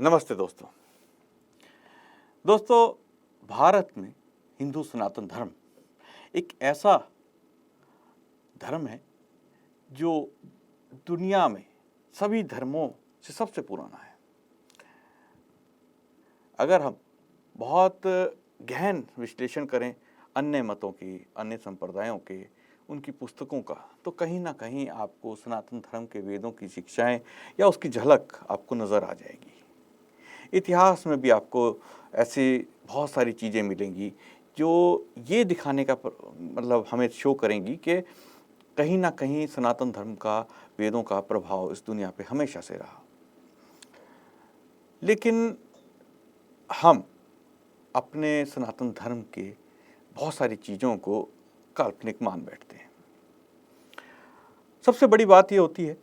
नमस्ते दोस्तों। दोस्तों, भारत में हिंदू सनातन धर्म एक ऐसा धर्म है जो दुनिया में सभी धर्मों से सबसे पुराना है। अगर हम बहुत गहन विश्लेषण करें अन्य मतों की, अन्य संप्रदायों के, उनकी पुस्तकों का, तो कहीं ना कहीं आपको सनातन धर्म के वेदों की शिक्षाएं या उसकी झलक आपको नज़र आ जाएगी। इतिहास में भी आपको ऐसी बहुत सारी चीज़ें मिलेंगी जो ये दिखाने का मतलब हमें शो करेंगी कि कहीं ना कहीं सनातन धर्म का, वेदों का प्रभाव इस दुनिया पे हमेशा से रहा। लेकिन हम अपने सनातन धर्म के बहुत सारी चीज़ों को काल्पनिक मान बैठते हैं। सबसे बड़ी बात ये होती है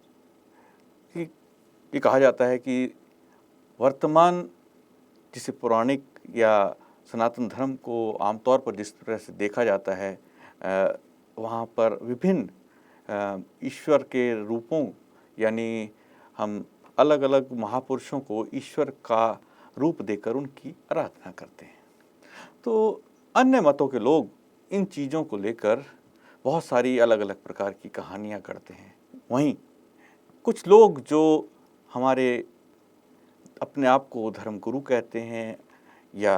कि ये कहा जाता है कि वर्तमान जिसे पौराणिक या सनातन धर्म को आमतौर पर जिस तरह से देखा जाता है, वहाँ पर विभिन्न ईश्वर के रूपों, यानी हम अलग अलग महापुरुषों को ईश्वर का रूप देकर उनकी आराधना करते हैं। तो अन्य मतों के लोग इन चीज़ों को लेकर बहुत सारी अलग अलग प्रकार की कहानियाँ करते हैं। वहीं कुछ लोग जो हमारे अपने आप को धर्मगुरु कहते हैं या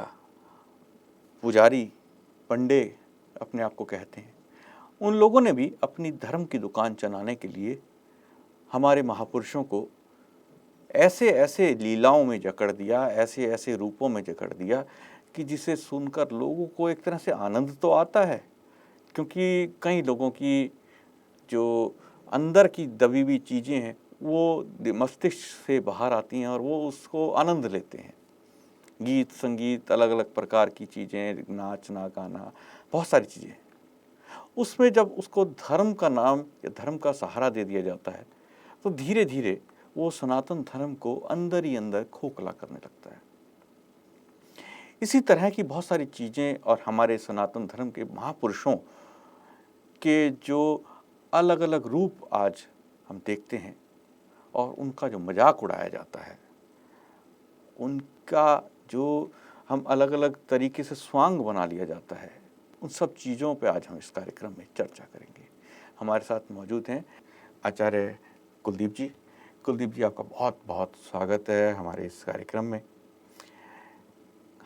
पुजारी, पंडे अपने आप को कहते हैं, उन लोगों ने भी अपनी धर्म की दुकान चलाने के लिए हमारे महापुरुषों को ऐसे ऐसे लीलाओं में जकड़ दिया, ऐसे ऐसे रूपों में जकड़ दिया कि जिसे सुनकर लोगों को एक तरह से आनंद तो आता है, क्योंकि कई लोगों की जो अंदर की दबी हुई चीज़ें हैं वो मस्तिष्क से बाहर आती हैं और वो उसको आनंद लेते हैं। गीत, संगीत, अलग अलग प्रकार की चीज़ें, नाचना, गाना, बहुत सारी चीज़ें। उसमें जब उसको धर्म का नाम या धर्म का सहारा दे दिया जाता है तो धीरे धीरे वो सनातन धर्म को अंदर ही अंदर खोखला करने लगता है। इसी तरह की बहुत सारी चीज़ें और हमारे सनातन धर्म के महापुरुषों के जो अलग अलग रूप आज हम देखते हैं और उनका जो मजाक उड़ाया जाता है, उनका जो हम अलग अलग तरीके से स्वांग बना लिया जाता है, उन सब चीज़ों पे आज हम इस कार्यक्रम में चर्चा करेंगे। हमारे साथ मौजूद हैं आचार्य कुलदीप जी। कुलदीप जी, आपका बहुत बहुत स्वागत है हमारे इस कार्यक्रम में।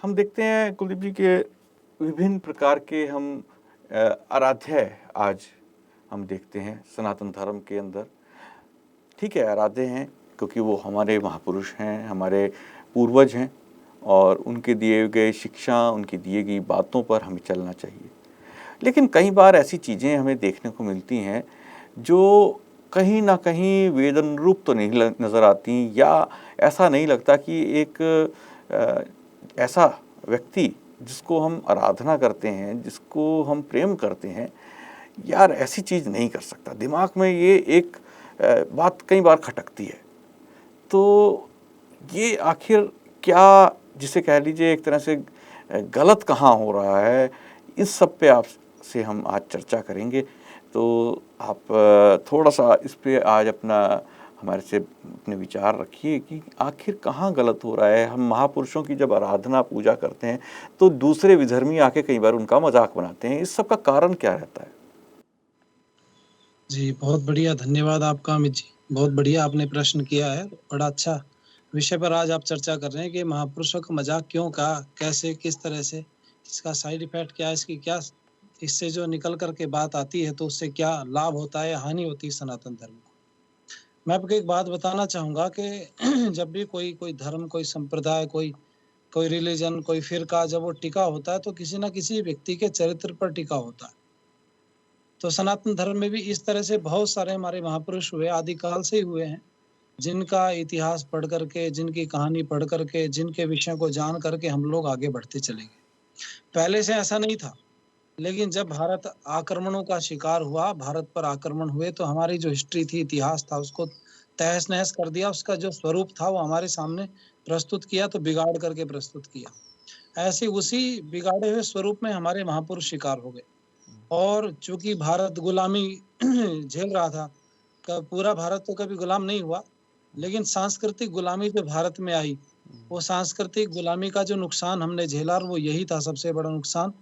हम देखते हैं कुलदीप जी के विभिन्न प्रकार के हम आराध्य आज हम देखते हैं सनातन धर्म के अंदर। ठीक है, आराध्य हैं क्योंकि वो हमारे महापुरुष हैं, हमारे पूर्वज हैं और उनके दिए गए शिक्षा, उनकी दिए गई बातों पर हमें चलना चाहिए। लेकिन कई बार ऐसी चीज़ें हमें देखने को मिलती हैं जो कहीं ना कहीं वेद अनुरूप तो नहीं नज़र आती, या ऐसा नहीं लगता कि एक ऐसा व्यक्ति जिसको हम आराधना करते हैं, जिसको हम प्रेम करते हैं, यार ऐसी चीज़ नहीं कर सकता। दिमाग में ये एक बात कई बार खटकती है। तो ये आखिर क्या, जिसे कह लीजिए एक तरह से गलत कहाँ हो रहा है, इस सब पे आपसे हम आज चर्चा करेंगे। तो आप थोड़ा सा इस पे आज अपना हमारे से अपने विचार रखिए कि आखिर कहाँ गलत हो रहा है। हम महापुरुषों की जब आराधना पूजा करते हैं तो दूसरे विधर्मी आके कई बार उनका मजाक बनाते हैं। इस सब का कारण क्या रहता है? जी, बहुत बढ़िया, धन्यवाद आपका अमित जी। बहुत बढ़िया आपने प्रश्न किया है। बड़ा अच्छा विषय पर आज आप चर्चा कर रहे हैं कि महापुरुषों का मज़ाक क्यों कहा, कैसे, किस तरह से, इसका साइड इफ़ेक्ट क्या है, इसकी क्या इससे जो निकल कर के बात आती है, तो उससे क्या लाभ होता है या हानि होती है सनातन धर्म को। मैं आपको एक बात बताना चाहूँगा कि जब भी कोई कोई धर्म, कोई संप्रदाय, कोई कोई रिलिजन, कोई फ़िरका जब वो टिका होता है, तो किसी न किसी व्यक्ति के चरित्र पर टिका होता है। तो सनातन धर्म में भी इस तरह से बहुत सारे हमारे महापुरुष हुए, आदिकाल से ही हुए हैं, जिनका इतिहास पढ़ कर के, जिनकी कहानी पढ़ कर के, जिनके विषयों को जान कर के हम लोग आगे बढ़ते चले गए। पहले से ऐसा नहीं था, लेकिन जब भारत आक्रमणों का शिकार हुआ, भारत पर आक्रमण हुए, तो हमारी जो हिस्ट्री थी, इतिहास था, उसको तहस-नहस कर दिया। उसका जो स्वरूप था, वो हमारे सामने प्रस्तुत किया, तो बिगाड़ करके प्रस्तुत किया। ऐसे उसी बिगाड़े हुए स्वरूप में हमारे महापुरुष शिकार हो गए। और चूँकि भारत गुलामी झेल रहा था, क पूरा भारत तो कभी गुलाम नहीं हुआ, लेकिन सांस्कृतिक गुलामी जो भारत में आई, वो सांस्कृतिक गुलामी का जो नुकसान हमने झेला और वो यही था सबसे बड़ा नुकसान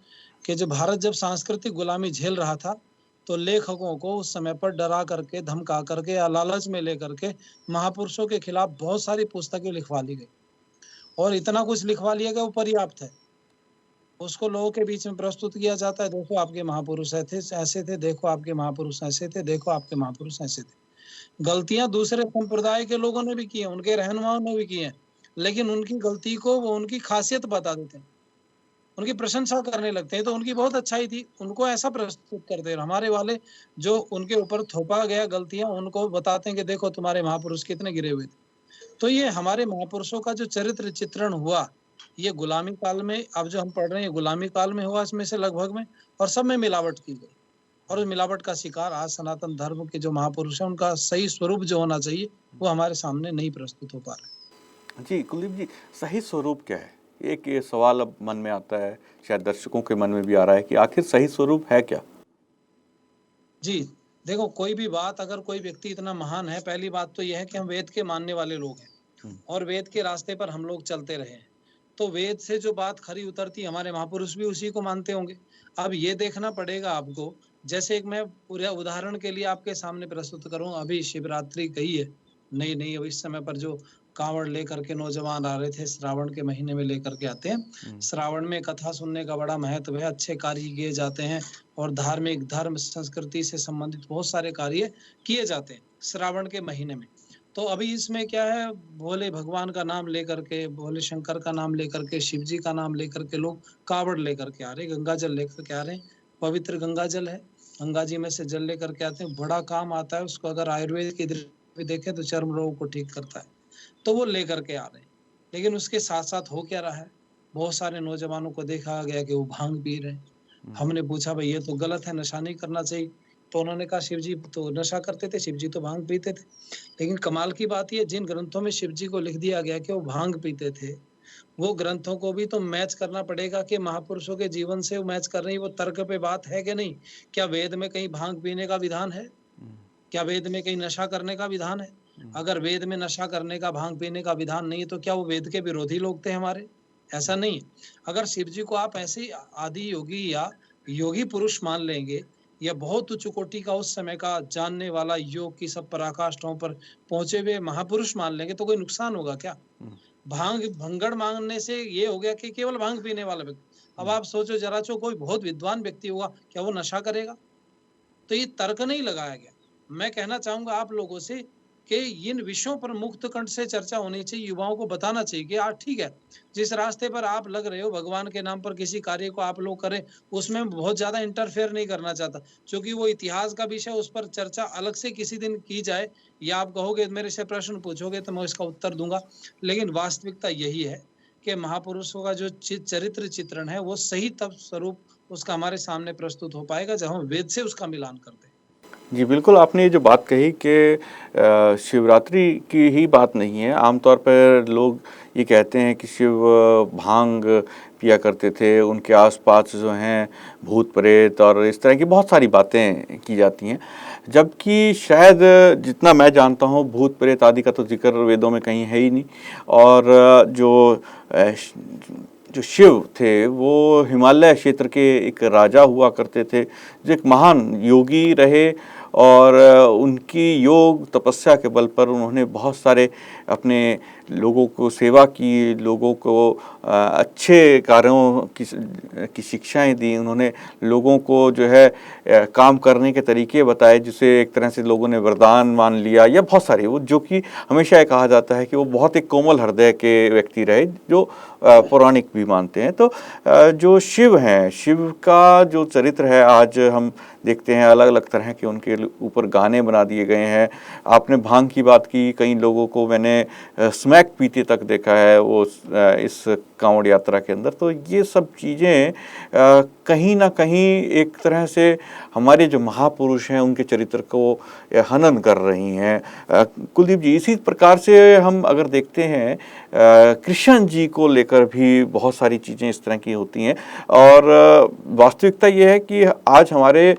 कि जब भारत जब सांस्कृतिक गुलामी झेल रहा था, तो लेखकों को उस समय पर डरा करके, धमका करके या लालच में लेकर के महापुरुषों के खिलाफ बहुत सारी पुस्तकें लिखवा ली गई और इतना कुछ लिखवा लिया गया वो पर्याप्त है। उसको लोगों के बीच में प्रस्तुत किया जाता है, देखो आपके महापुरुष ऐसे थे, देखो आपके महापुरुष ऐसे थे, देखो आपके महापुरुष ऐसे थे। गलतियाँ दूसरे संप्रदाय के लोगों ने भी की हैं, उनके रहनुमाओं ने भी की हैं, लेकिन उनकी गलती को वो उनकी खासियत बता देते हैं, उनकी प्रशंसा करने लगते हैं, तो उनकी बहुत अच्छाई थी, उनको ऐसा प्रस्तुत करते हैं। हमारे वाले जो उनके ऊपर थोपा गया गलतियाँ, उनको बताते हैं कि देखो तुम्हारे महापुरुष कितने गिरे हुए थे। तो ये हमारे महापुरुषों का जो चरित्र चित्रण हुआ, ये गुलामी काल में अब जो हम पढ़ रहे हैं, गुलामी काल में हुआ इसमें से लगभग में, और सब में मिलावट की गई। और उस मिलावट का शिकार आज सनातन धर्म के जो महापुरुष हैं, उनका सही स्वरूप जो होना चाहिए, वो हमारे सामने नहीं प्रस्तुत हो पा रहा है। जी, कुलदीप जी, सही स्वरूप क्या है? एक ये सवाल अब मन में आता है, शायद दर्शकों के मन में भी आ रहा है कि आखिर सही स्वरूप है क्या? जी, देखो कोई भी बात अगर कोई व्यक्ति इतना महान है, पहली बात तो ये है कि हम वेद के मानने वाले लोग हैं हुँ, और वेद के रास्ते पर हम लोग चलते रहे हैं। तो वेद से जो बात खरी उतरती, हमारे महापुरुष भी उसी को मानते होंगे। अब ये देखना पड़ेगा आपको, जैसे एक मैं पूरा उदाहरण के लिए आपके सामने प्रस्तुत करूँ, अभी शिवरात्रि गई है, नई-नई, अब इस समय पर जो काँवड़ लेकर के नौजवान आ रहे थे, श्रावण के महीने में लेकर के आते हैं। हुँ, श्रावण में कथा सुनने का बड़ा महत्व है, अच्छे कार्य किए जाते हैं और धार्मिक धर्म संस्कृति से संबंधित बहुत सारे कार्य किए जाते हैं श्रावण के महीने में। तो अभी इसमें क्या है, भोले भगवान का नाम लेकर के, भोले शंकर का नाम लेकर के, शिव जी का नाम लेकर के लोग कावड़ लेकर के आ रहे हैं, गंगा जल लेकर के आ रहे हैं। पवित्र गंगा जल है, गंगा जी में से जल लेकर के आते हैं, बड़ा काम आता है उसको। अगर आयुर्वेद की दृष्टि से देखें तो चर्म रोगों को ठीक करता है, तो वो लेकर के आ रहे हैं। लेकिन उसके साथ-साथ हो क्या रहा है, बहुत सारे नौजवानों को देखा गया कि वो भांग पी रहे हैं। हुँ, हमने पूछा भाई ये तो गलत है, नशा नहीं करना चाहिए। तो उन्होंने कहा शिव जी तो नशा करते थे, शिव जी तो भांग पीते थे। लेकिन कमाल की बात ये, जिन ग्रंथों में शिव जी को लिख दिया गया कि वो भांग पीते थे, वो ग्रंथों को भी तो मैच करना पड़ेगा कि महापुरुषों के जीवन से वो मैच कर रही है, वो तर्क पे बात है कि नहीं? क्या वेद में कहीं भांग पीने का विधान है? हुँ, क्या वेद में कहीं नशा करने का विधान है? हुँ, अगर वेद में नशा करने का, भांग पीने का विधान नहीं है, तो क्या वो वेद के विरोधी लोग थे हमारे? ऐसा नहीं है। अगर शिव जी को आप ऐसे ही आदि योगी या योगी पुरुष मान लेंगे या बहुत उच्च कोटि का उस समय का जानने वाला, योग की सब पराकाष्ठाओं पर पहुँचे हुए महापुरुष मान लेंगे, तो कोई नुकसान होगा क्या? हुँ, भांग भंगड़ मांगने से ये हो गया कि केवल भांग पीने वाला व्यक्ति। अब हुँ, आप सोचो जरा, जो कोई बहुत विद्वान व्यक्ति होगा, क्या वो नशा करेगा? तो ये तर्क नहीं लगाया गया। मैं कहना चाहूँगा आप लोगों से कि इन विषयों पर मुक्त कंठ से चर्चा होनी चाहिए, युवाओं को बताना चाहिए कि यार ठीक है, जिस रास्ते पर आप लग रहे हो, भगवान के नाम पर किसी कार्य को आप लोग करें, उसमें मैं बहुत ज़्यादा इंटरफेयर नहीं करना चाहता। चूँकि वो इतिहास का विषय, उस पर चर्चा अलग से किसी दिन की जाए, या आप कहोगे मेरे से प्रश्न पूछोगे तो मैं इसका उत्तर दूँगा। लेकिन वास्तविकता यही है कि महापुरुषों का जो चरित्र चित्रण है, वो सही तब स्वरूप उसका हमारे सामने प्रस्तुत हो पाएगा जब हम वेद से उसका मिलान कर दें। जी, बिल्कुल, आपने ये जो बात कही कि शिवरात्रि की ही बात नहीं है, आमतौर पर लोग ये कहते हैं कि शिव भांग पिया करते थे, उनके आस-पास जो हैं भूत-प्रेत और इस तरह की बहुत सारी बातें की जाती हैं। जबकि शायद जितना मैं जानता हूँ, भूत-प्रेत आदि का तो ज़िक्र वेदों में कहीं है ही नहीं, और जो शिव थे वो हिमालय क्षेत्र के एक राजा हुआ करते थे, जो एक महान योगी रहे, और उनकी योग तपस्या के बल पर उन्होंने बहुत सारे अपने लोगों को सेवा की, लोगों को अच्छे कार्यों की शिक्षाएं दी। उन्होंने लोगों को जो है काम करने के तरीके बताए, जिसे एक तरह से लोगों ने वरदान मान लिया, या बहुत सारे वो, जो कि हमेशा ये कहा जाता है कि वो बहुत एक कोमल हृदय के व्यक्ति रहे, जो पौराणिक भी मानते हैं। तो जो शिव हैं, शिव का जो चरित्र है, आज हम देखते हैं अलग अलग तरह के उनके ऊपर गाने बना दिए गए हैं। आपने भांग की बात की, कई लोगों को मैंने स्मैक पीते तक देखा है वो इस कांवड़ यात्रा के अंदर। तो ये सब चीज़ें कहीं ना कहीं एक तरह से हमारे जो महापुरुष हैं उनके चरित्र को हनन कर रही हैं। कुलदीप जी, इसी प्रकार से हम अगर देखते हैं कृष्ण जी को लेकर भी बहुत सारी चीज़ें इस तरह की होती हैं, और वास्तविकता ये है कि आज हमारे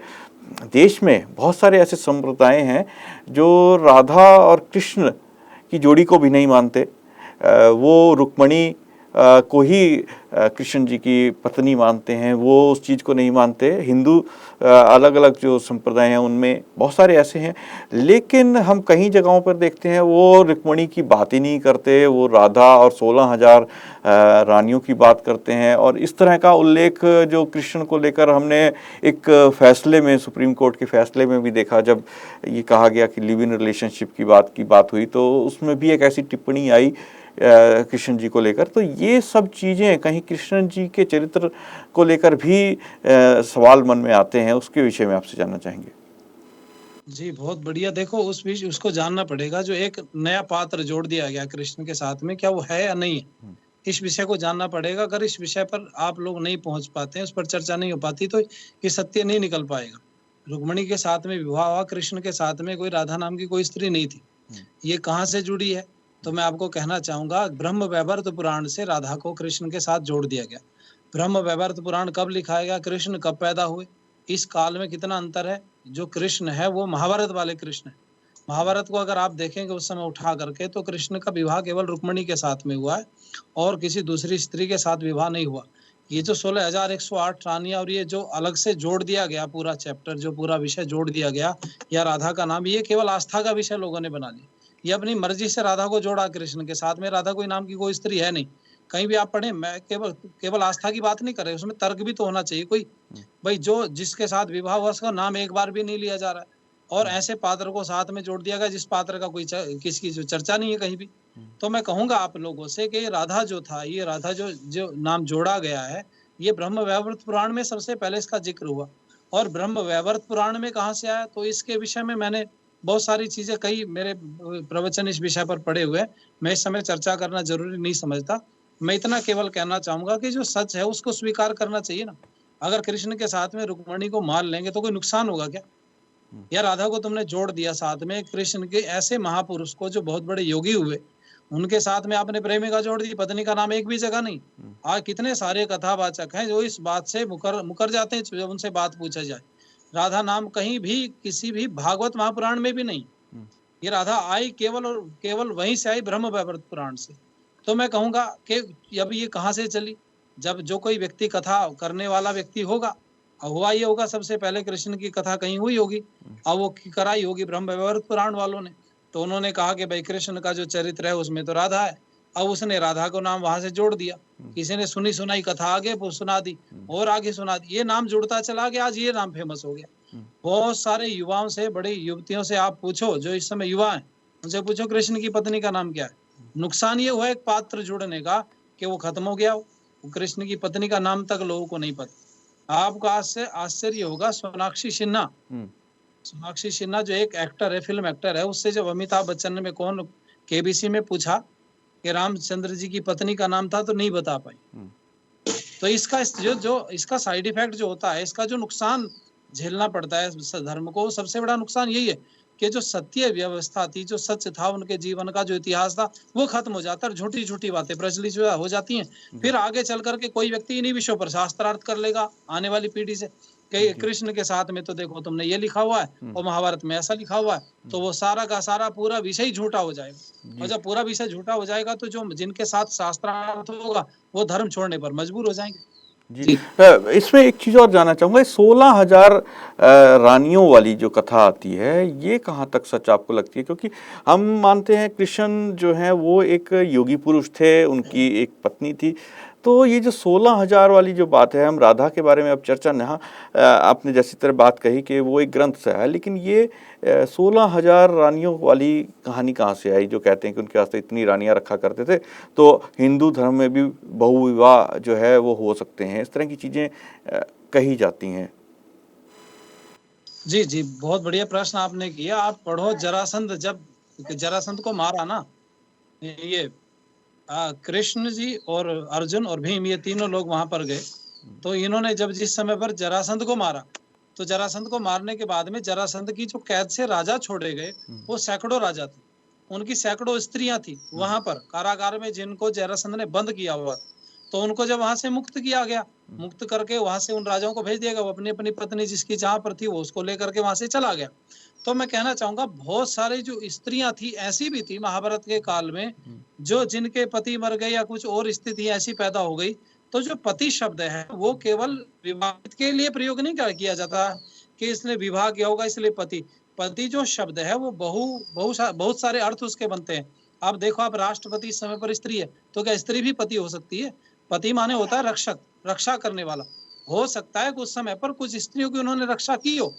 देश में बहुत सारे ऐसे संप्रदाय हैं जो राधा और कृष्ण की जोड़ी को भी नहीं मानते। वो रुक्मणी को ही कृष्ण जी की पत्नी मानते हैं, वो उस चीज़ को नहीं मानते। हिंदू अलग अलग जो संप्रदाय हैं उनमें बहुत सारे ऐसे हैं, लेकिन हम कई जगहों पर देखते हैं वो रुक्मणी की बात ही नहीं करते, वो राधा और 16,000 रानियों की बात करते हैं। और इस तरह का उल्लेख जो कृष्ण को लेकर हमने एक फैसले में, सुप्रीम कोर्ट के फैसले में भी देखा, जब ये कहा गया कि लिव इन रिलेशनशिप की बात हुई, तो उसमें भी एक ऐसी टिप्पणी आई कृष्ण जी को लेकर। तो ये सब चीज़ें कहीं कृष्ण जी के चरित्र को लेकर भी सवाल मन में आते हैं, उसके विषय में आपसे जानना चाहेंगे। जी, बहुत बढ़िया। देखो उसको जानना पड़ेगा, जो एक नया पात्र जोड़ दिया गया कृष्ण के साथ में, क्या वो है या नहीं है? इस विषय को जानना पड़ेगा। अगर इस विषय पर आप लोग नहीं पहुँच पाते हैं, उस पर चर्चा नहीं हो पाती, तो ये सत्य नहीं निकल पाएगा। रुक्मिणी के साथ में विवाह हुआ, कृष्ण के साथ में कोई राधा नाम की कोई स्त्री नहीं थी। ये कहाँ से जुड़ी है? तो मैं आपको कहना चाहूँगा, ब्रह्म वैवर्त पुराण से राधा को कृष्ण के साथ जोड़ दिया गया। ब्रह्म वैवर्त पुराण कब लिखा गया? कृष्ण कब पैदा हुए? इस काल में कितना अंतर है? जो कृष्ण है वो महाभारत वाले कृष्ण है। महाभारत को अगर आप देखेंगे उस समय उठा करके, तो कृष्ण का विवाह केवल रुक्मिणी के साथ में हुआ है और किसी दूसरी स्त्री के साथ विवाह नहीं हुआ। ये जो 16,108 रानियां और ये जो अलग से जोड़ दिया गया पूरा चैप्टर, जो पूरा विषय जोड़ दिया गया, या राधा का नाम, ये केवल आस्था का विषय लोगों ने बना लिया। ये अपनी मर्जी से राधा को जोड़ा कृष्ण के साथ में। राधा कोई नाम की कोई स्त्री है नहीं। कहीं भी आप पढ़े, मैं केवल केवल आस्था की बात नहीं कर रहे, उसमें तर्क भी तो होना चाहिए कोई। भाई जो जिसके साथ विवाह हुआ उसका नाम एक बार भी नहीं लिया जा रहा है, और ऐसे पात्र को साथ में जोड़ दिया गया जिस पात्र का कोई किसकी जो चर्चा नहीं है कहीं भी। तो मैं कहूंगा आप लोगों से कि राधा जो था, ये राधा जो जो नाम जोड़ा गया है, ये ब्रह्म वैवर्त पुराण में सबसे पहले इसका जिक्र हुआ। और ब्रह्म वैवर्त पुराण में कहाँ से आया, तो इसके विषय में मैंने बहुत सारी चीजें कही, मेरे प्रवचन इस विषय पर पड़े हुए। मैं इस समय चर्चा करना जरूरी नहीं समझता। मैं इतना केवल कहना चाहूंगा कि जो सच है उसको स्वीकार करना चाहिए ना। अगर कृष्ण के साथ में रुक्मिणी को मार लेंगे तो कोई नुकसान होगा क्या? या राधा को तुमने जोड़ दिया साथ में कृष्ण के ऐसे महापुरुष को जो बहुत बड़े योगी हुए, उनके साथ में आपने प्रेमिका जोड़ दी, पत्नी का नाम एक भी जगह नहीं। आज कितने सारे कथावाचक हैं जो इस बात से मुकर मुकर जाते हैं जब उनसे बात पूछा जाए। राधा नाम कहीं भी किसी भी भागवत महापुराण में भी नहीं। ये राधा आई केवल और केवल वहीं से आई, ब्रह्म वैवर्त पुराण से। तो मैं कहूंगा कि अब ये कहाँ से चली? जब जो कोई व्यक्ति कथा करने वाला व्यक्ति होगा, हुआ ये होगा, सबसे पहले कृष्ण की कथा कहीं हुई होगी, अब वो कराई होगी ब्रह्म वैवर्त पुराण वालों ने। तो उन्होंने कहा कि भाई कृष्ण का जो चरित्र है उसमें तो राधा है। अब उसने राधा को नाम वहां से जोड़ दिया। किसी ने सुनी सुनाई कथा आगे सुना दी और आगे सुना दी, ये नाम जुड़ता चला गया, आज ये नाम फेमस हो गया। बहुत सारे युवाओं से, बड़ी युवतियों से आप पूछो जो इस समय युवा हैं, उनसे पूछो कृष्ण की पत्नी का नाम क्या है। नुकसान ये हुआ एक पात्र जुड़ने का कि वो खत्म हो गया। वो कृष्ण की पत्नी का नाम तक लोगों को नहीं पता। आपको आज से आश्चर्य होगा, सोनाक्षी सिन्हा, सोनाक्षी सिन्हा जो एक एक्टर है, फिल्म एक्टर है, उससे जब अमिताभ बच्चन ने कौन केबीसी में पूछा कि रामचंद्र जी की पत्नी का नाम था, तो नहीं बता पाई। तो इसका जो इसका साइड इफेक्ट जो होता है, इसका जो नुकसान झेलना पड़ता है धर्म को, सबसे बड़ा नुकसान यही है कि जो सत्य व्यवस्था थी, जो सच था, उनके जीवन का जो इतिहास था, वो खत्म हो जाता है। छोटी छोटी बातें प्रचलित हो जाती हैं। फिर आगे चल करके कोई व्यक्ति इन्हीं विषयों पर शास्त्रार्थ कर लेगा आने वाली पीढ़ी से कि कृष्ण के साथ में तो देखो तुमने ये लिखा हुआ है और महाभारत में ऐसा लिखा हुआ है, तो वो सारा का सारा पूरा विषय झूठा हो जाएगा। और जब पूरा विषय झूठा हो जाएगा तो जो जिनके साथ शास्त्रार्थ होगा वो धर्म छोड़ने पर मजबूर हो जाएंगे। जी, इसमें एक चीज़ और जानना चाहूँगा, 16,000 रानियों वाली जो कथा आती है, ये कहाँ तक सच आपको लगती है? क्योंकि हम मानते हैं कृष्ण जो हैं वो एक योगी पुरुष थे, उनकी एक पत्नी थी। तो ये जो 16,000 वाली जो बात है, हम राधा के बारे में अब चर्चा यहाँ आपने जैसी तरह बात कही कि वो एक ग्रंथ से है, लेकिन ये 16,000 रानियों वाली कहानी कहाँ से आई? जो कहते हैं कि उनके पास तो इतनी रानियाँ रखा करते थे, तो हिंदू धर्म में भी बहुविवाह जो है वो हो सकते हैं, इस तरह की चीज़ें कही जाती हैं। जी जी, बहुत बढ़िया प्रश्न आपने किया। आप पढ़ो, जरासंध जब जरासंध को मारा ना, ये कृष्ण जी और अर्जुन और भीम, ये तीनों लोग वहां पर गए। तो इन्होंने जब जिस समय पर जरासंध को मारा, तो जरासंध को मारने के बाद में जरासंध की जो कैद से राजा छोड़े गए, वो सैकड़ों राजा थे। उनकी सैकड़ों स्त्रियां थी वहां पर कारागार में, जिनको जरासंध ने बंद किया हुआ था। तो उनको जब वहां से मुक्त किया गया, मुक्त करके वहां से उन राजाओं को भेज दिया गया, वो अपनी अपनी पत्नी जिसकी जहां पर थी वो उसको लेकर के वहां से चला गया। तो मैं कहना चाहूंगा बहुत सारी जो स्त्रियां थी ऐसी भी थी महाभारत के काल में, जो जिनके पति मर गए या कुछ और स्थिति ऐसी पैदा हो गई। तो जो पति शब्द है वो केवल विवाहित के लिए प्रयोग नहीं किया जाता कि इसने विवाह किया होगा इसलिए पति। पति जो शब्द है वो बहुत सारे अर्थ उसके बनते हैं। आप देखो, आप राष्ट्रपति इस समय पर स्त्री है, तो क्या स्त्री भी पति हो सकती है? पति माने होता है रक्षक, रक्षा करने वाला। हो सकता है कि उस समय पर कुछ स्त्रियों की उन्होंने रक्षा की हो,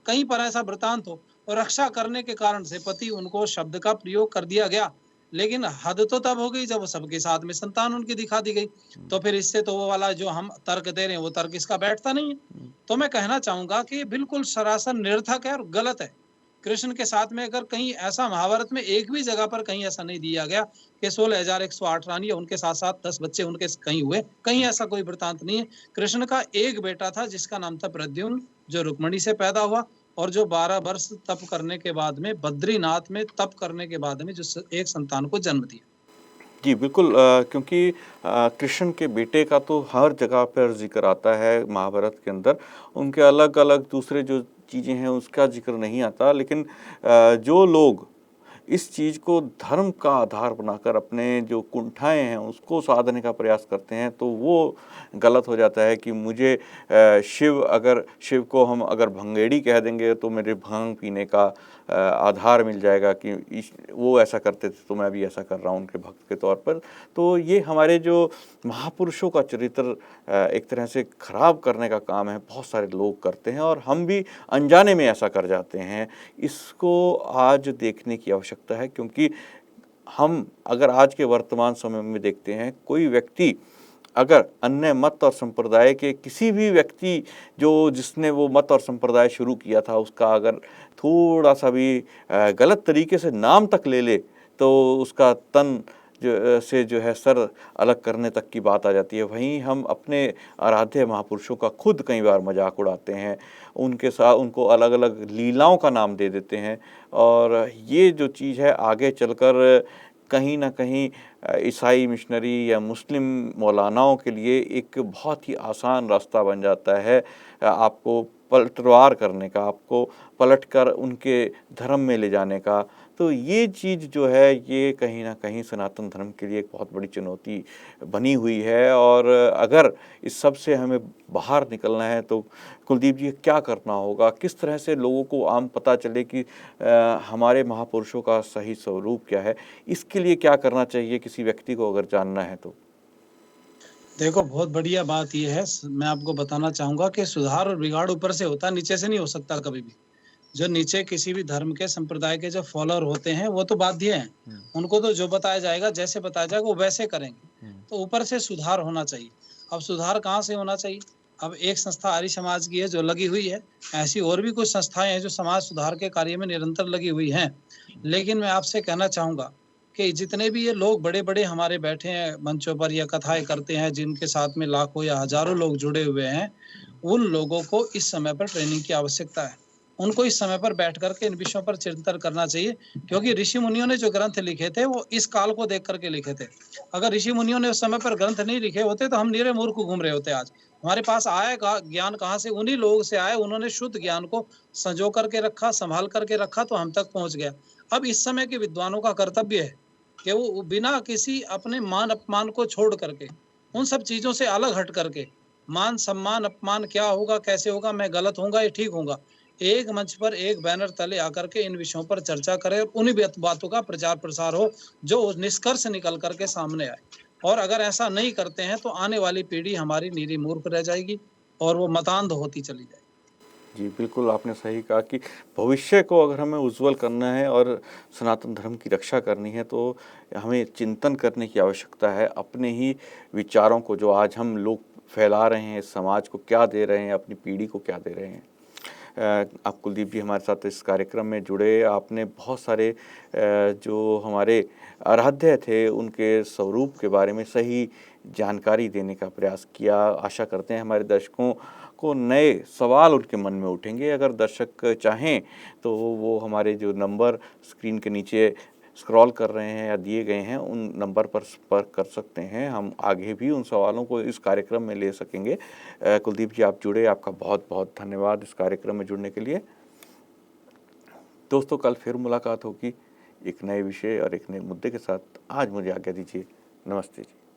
कहीं पर ऐसा वृतांत हो, और रक्षा करने के कारण से पति उनको शब्द का प्रयोग कर दिया गया। लेकिन हद तो तब हो गई जब सबके साथ में संतान उनकी दिखा दी गई। तो फिर इससे तो वो वाला जो हम तर्क दे रहे हैं वो तर्क इसका बैठता नहीं है। तो मैं कहना चाहूंगा कि बिल्कुल सरासर निरर्थक है और गलत है। कृष्ण के साथ में अगर कहीं ऐसा महाभारत में एक भी जगह पर कहीं ऐसा नहीं दिया गया कि 16,108 रानी या उनके साथ साथ 10 बच्चे उनके कहीं हुए, कहीं ऐसा कोई वृतांत नहीं है। कृष्ण का एक बेटा था जिसका नाम था प्रद्युम्न, जो रुक्मणी से पैदा हुआ, और जो 12 वर्ष तप करने के बाद में बद्रीनाथ में तप करने के बाद में जो एक संतान को जन्म दिया। जी, बिल्कुल क्योंकि कृष्ण के बेटे का तो हर जगह पर ज़िक्र आता है महाभारत के अंदर। उनके अलग-अलग दूसरे जो चीज़ें हैं उसका ज़िक्र नहीं आता, लेकिन जो लोग इस चीज़ को धर्म का आधार बनाकर अपने जो कुंठाएँ हैं उसको साधने का प्रयास करते हैं, तो वो गलत हो जाता है कि मुझे शिव को हम अगर भंगेड़ी कह देंगे तो मेरे भांग पीने का आधार मिल जाएगा कि वो ऐसा करते थे तो मैं भी ऐसा कर रहा हूँ उनके भक्त के तौर पर। तो ये हमारे जो महापुरुषों का चरित्र एक तरह से खराब करने का काम है, बहुत सारे लोग करते हैं और हम भी अनजाने में ऐसा कर जाते हैं। इसको आज देखने की आवश्यकता है, क्योंकि हम अगर आज के वर्तमान समय में देखते हैं, कोई व्यक्ति अगर अन्य मत और संप्रदाय के किसी भी व्यक्ति जिसने वो मत और संप्रदाय शुरू किया था उसका अगर थोड़ा-सा भी गलत तरीके से नाम तक ले ले, तो उसका तन जो है सर अलग करने तक की बात आ जाती है। वहीं हम अपने आराध्य महापुरुषों का खुद कई बार मजाक उड़ाते हैं, उनके साथ उनको अलग-अलग लीलाओं का नाम दे देते हैं, और ये जो चीज़ है आगे चलकर कहीं न कहीं ईसाई मिशनरी या मुस्लिम मौलानाओं के लिए एक बहुत ही आसान रास्ता बन जाता है आपको पलटवार करने का, आपको पलटकर उनके धर्म में ले जाने का। तो ये चीज़ जो है ये कहीं न कहीं सनातन धर्म के लिए एक बहुत बड़ी चुनौती बनी हुई है, और अगर इस सब से हमें बाहर निकलना है तो कुलदीप जी क्या करना होगा? किस तरह से लोगों को आम पता चले कि हमारे महापुरुषों का सही स्वरूप क्या है? इसके लिए क्या करना चाहिए किसी व्यक्ति को अगर जानना है तो? देखो, बहुत बढ़िया बात ये है, मैं आपको बताना चाहूंगा कि सुधार और बिगाड़ ऊपर से होता है, नीचे से नहीं हो सकता कभी भी। जो नीचे किसी भी धर्म के संप्रदाय के जो फॉलोअर होते हैं वो तो बाध्य हैं, उनको तो जो बताया जाएगा, जैसे बताया जाएगा वो वैसे करेंगे। तो ऊपर से सुधार होना चाहिए। अब सुधार कहाँ से होना चाहिए? अब एक संस्था आर्य समाज की है जो लगी हुई है, ऐसी और भी कुछ संस्थाएं हैं जो समाज सुधार के कार्य में निरंतर लगी हुई हैं। लेकिन मैं आपसे कहना चाहूंगा कि जितने भी ये लोग बड़े-बड़े हमारे बैठे हैं मंचों पर या कथाएं करते हैं, जिनके साथ में लाखों या हजारों लोग जुड़े हुए हैं, उन लोगों को इस समय पर ट्रेनिंग की आवश्यकता है। उनको इस समय पर बैठ कर के इन विषयों पर चिंतन करना चाहिए, क्योंकि ऋषि मुनियों ने जो ग्रंथ लिखे थे वो इस काल को देख करके लिखे थे। अगर ऋषि मुनियों ने उस समय पर ग्रंथ नहीं लिखे होते तो हम निरे मूर्ख घूम रहे होते आज। हमारे पास आया ज्ञान कहाँ से? उन्हीं लोगों से आया, उन्होंने शुद्ध ज्ञान को संजो करके रखा, संभाल करके रखा, तो हम तक पहुंच गया। अब इस समय के विद्वानों का कर्तव्य है कि वो बिना किसी अपने मान अपमान को छोड़ करके, उन सब चीजों से अलग हट करके, मान सम्मान अपमान क्या होगा, कैसे होगा, मैं गलत होऊंगा या ठीक होऊंगा, एक मंच पर एक बैनर तले आकर के इन विषयों पर चर्चा करें और उन्हीं बातों का प्रचार प्रसार हो जो निष्कर्ष निकल करके सामने आए। और अगर ऐसा नहीं करते हैं तो आने वाली पीढ़ी हमारी निरी मूर्ख रह जाएगी और वो मतांध होती चली जाएगी। जी, बिल्कुल आपने सही कहा कि भविष्य को अगर हमें उज्ज्वल करना है और सनातन धर्म की रक्षा करनी है तो हमें चिंतन करने की आवश्यकता है। अपने ही विचारों को जो आज हम लोग फैला रहे हैं, समाज को क्या दे रहे हैं, अपनी पीढ़ी को क्या दे रहे हैं। आप कुलदीप जी हमारे साथ इस कार्यक्रम में जुड़े, आपने बहुत सारे जो हमारे आराध्य थे उनके स्वरूप के बारे में सही जानकारी देने का प्रयास किया। आशा करते हैं हमारे दर्शकों को नए सवाल उनके मन में उठेंगे। अगर दर्शक चाहें तो वो हमारे जो नंबर स्क्रीन के नीचे स्क्रॉल कर रहे हैं या दिए गए हैं उन नंबर पर संपर्क कर सकते हैं। हम आगे भी उन सवालों को इस कार्यक्रम में ले सकेंगे। कुलदीप जी, आप जुड़े, आपका बहुत बहुत धन्यवाद इस कार्यक्रम में जुड़ने के लिए। दोस्तों, कल फिर मुलाकात होगी एक नए विषय और एक नए मुद्दे के साथ। आज मुझे आज्ञा दीजिए। नमस्ते जी।